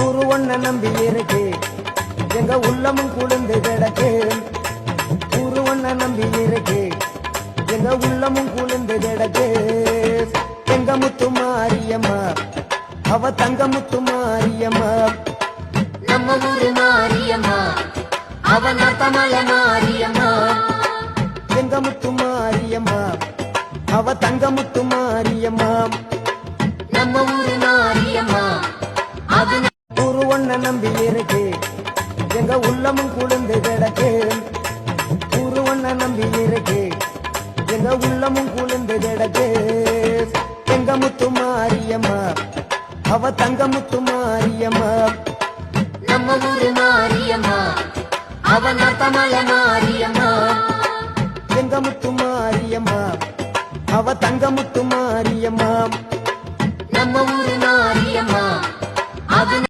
ஊரு ஒன்ன நம்பி இருக்கு எங்க உள்ளமும் குளிர்ந்து கிடக்கு. ஊரு ஒன்ன நம்பி இருக்கு எங்க உள்ளமும் குளிர்ந்து கிடக்கு. எங்க முத்து மாரியம்மா அவ தங்க முத்து மாரியம்மா. நம்ம ஊரு மாரியம்மா அவ நத்தமல மாரியம்மா. எங்க முத்து மாரியம்மா அவ தங்க முத்து மாரியம்மா. நம்ம ஊரு மாரியம்மா அது ஊரு ஒன்ன நம்பி இருக்கு எங்க உள்ளமும் குளிர்ந்து கிடக்கு. ஊரு ஒன்ன நம்பி இருக்கு எங்க உள்ளமும் குளிர்ந்து கிடக்கு. எங்க முத்து மாரியம்மா அவ தங்க முத்து மாரியம்மா. நம்ம ஊரு மாரியம்மா அவ நத்தமல மாரியம்மா. எங்க முத்து மாரியம்மா அவ தங்க முத்து மாரியம்மா.